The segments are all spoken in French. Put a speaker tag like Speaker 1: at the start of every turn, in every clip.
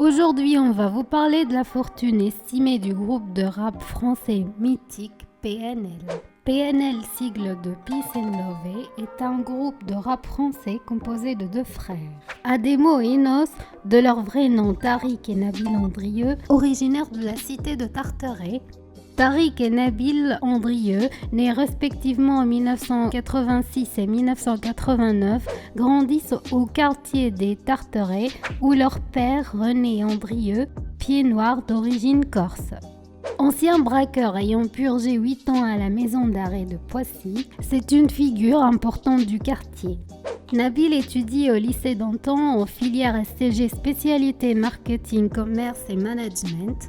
Speaker 1: Aujourd'hui, on va vous parler de la fortune estimée du groupe de rap français mythique PNL. PNL, sigle de Peace and Love, est un groupe de rap français composé de deux frères. Ademo et Enos, de leur vrai nom Tariq et Nabil Andrieux, originaires de la cité de Tartaret. Tariq et Nabil Andrieux, nés respectivement en 1986 et 1989, grandissent au quartier des Tarterets où leur père, René Andrieux, pied noir d'origine corse. Ancien braqueur ayant purgé 8 ans à la maison d'arrêt de Poissy, c'est une figure importante du quartier. Nabil étudie au lycée d'Antan en filière STG spécialité marketing, commerce et management.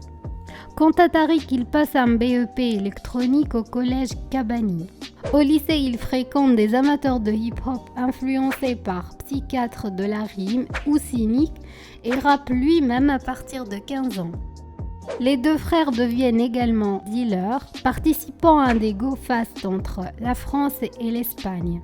Speaker 1: Quant à Tariq, il passe un BEP électronique au collège Cabani. Au lycée, il fréquente des amateurs de hip-hop influencés par Psychiatre de la rime ou Cynique et rappe lui-même à partir de 15 ans. Les deux frères deviennent également dealers, participant à des go-fast entre la France et l'Espagne.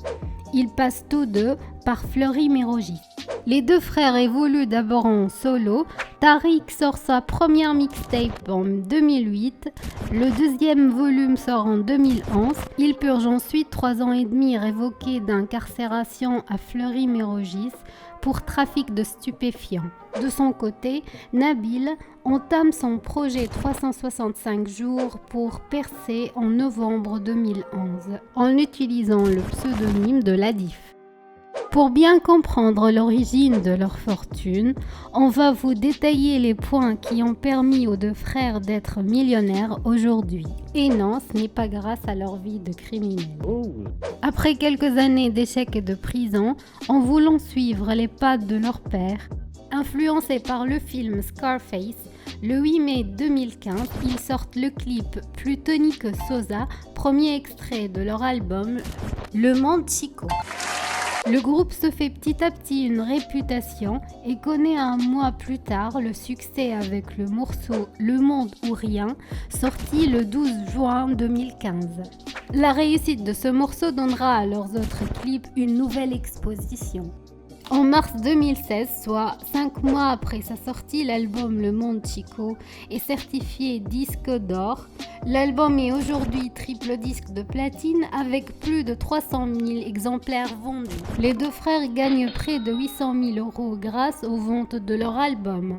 Speaker 1: Ils passent tous deux par Fleury-Mérogis. Les deux frères évoluent d'abord en solo. Tariq sort sa première mixtape en 2008. Le deuxième volume sort en 2011. Il purge ensuite 3 ans et demi révoqué d'incarcération à Fleury-Mérogis pour trafic de stupéfiants. De son côté, Nabil entame son projet 365 jours pour percer en novembre 2011 en utilisant le pseudonyme de Ladif. Pour bien comprendre l'origine de leur fortune, on va vous détailler les points qui ont permis aux deux frères d'être millionnaires aujourd'hui. Et non, ce n'est pas grâce à leur vie de criminels. Après quelques années d'échecs et de prison, en voulant suivre les pas de leur père, influencés par le film Scarface, le 8 mai 2015, ils sortent le clip Plus Tony que Sosa, premier extrait de leur album Le Monde Chico. Le groupe se fait petit à petit une réputation et connaît un mois plus tard le succès avec le morceau Le Monde ou Rien, sorti le 12 juin 2015. La réussite de ce morceau donnera à leurs autres clips une nouvelle exposition. En mars 2016, soit 5 mois après sa sortie, l'album Le Monde Chico est certifié disque d'or. L'album est aujourd'hui triple disque de platine avec plus de 300 000 exemplaires vendus. Les deux frères gagnent près de 800 000 € grâce aux ventes de leur album.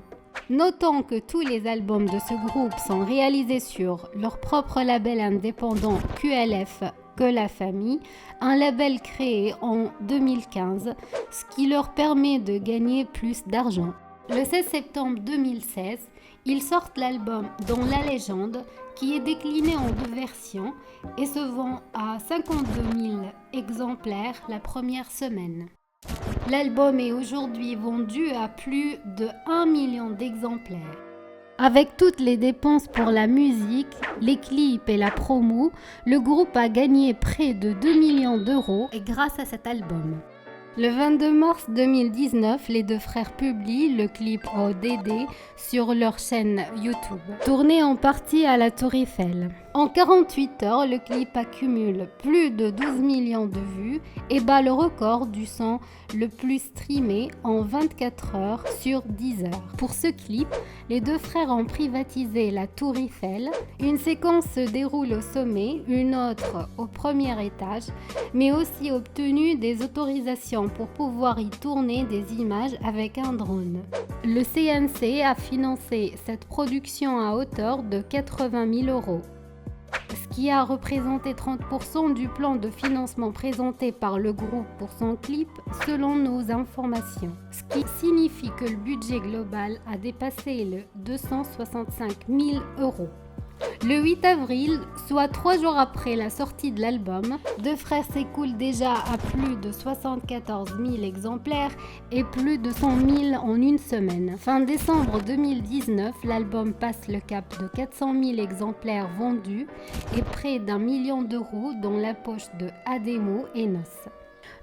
Speaker 1: Notons que tous les albums de ce groupe sont réalisés sur leur propre label indépendant QLF Que la Famille, un label créé en 2015, ce qui leur permet de gagner plus d'argent. Le 16 septembre 2016, ils sortent l'album Dans la légende, qui est décliné en 2 versions et se vend à 52 000 exemplaires la première semaine. L'album est aujourd'hui vendu à plus de 1 million d'exemplaires. Avec toutes les dépenses pour la musique, les clips et la promo, le groupe a gagné près de 2 millions d'euros et grâce à cet album. Le 22 mars 2019, les deux frères publient le clip ODD sur leur chaîne YouTube, tourné en partie à la Tour Eiffel. En 48 heures, le clip accumule plus de 12 millions de vues et bat le record du son le plus streamé en 24 heures sur 10 heures. Pour ce clip, les deux frères ont privatisé la Tour Eiffel. Une séquence se déroule au sommet, une autre au premier étage, mais aussi obtenu des autorisations pour pouvoir y tourner des images avec un drone. Le CNC a financé cette production à hauteur de 80 000 €. Ce qui a représenté 30% du plan de financement présenté par le groupe pour son clip selon nos informations. Ce qui signifie que le budget global a dépassé le 265 000 €. Le 8 avril, soit 3 jours après la sortie de l'album, Deux Frères s'écoule déjà à plus de 74 000 exemplaires et plus de 100 000 en une semaine. Fin décembre 2019, l'album passe le cap de 400 000 exemplaires vendus et près d'1 million d'euros dans la poche de Ademo et Enos.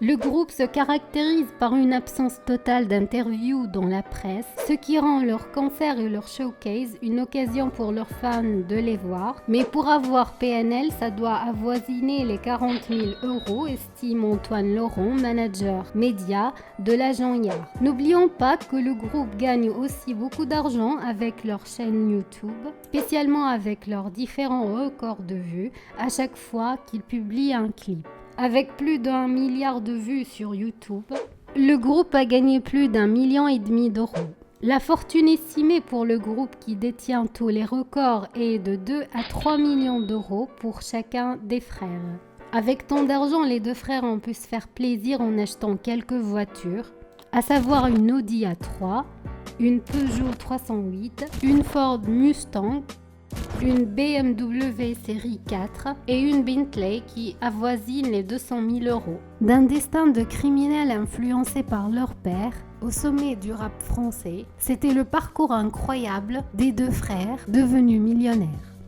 Speaker 1: Le groupe se caractérise par une absence totale d'interviews dans la presse, ce qui rend leurs concerts et leurs showcases une occasion pour leurs fans de les voir. Mais pour avoir PNL, ça doit avoisiner les 40 000 €, estime Antoine Laurent, manager média de l'agent Yard. N'oublions pas que le groupe gagne aussi beaucoup d'argent avec leur chaîne YouTube, spécialement avec leurs différents records de vues à chaque fois qu'ils publient un clip. Avec plus d'1 milliard de vues sur YouTube, le groupe a gagné plus d'1,5 million d'euros. La fortune estimée pour le groupe qui détient tous les records est de 2 à 3 millions d'euros pour chacun des frères. Avec tant d'argent, les deux frères ont pu se faire plaisir en achetant quelques voitures, à savoir une Audi A3, une Peugeot 308, une Ford Mustang, une BMW série 4 et une Bentley qui avoisine les 200 000 €. D'un destin de criminels influencés par leur père, au sommet du rap français, c'était le parcours incroyable des deux frères devenus millionnaires.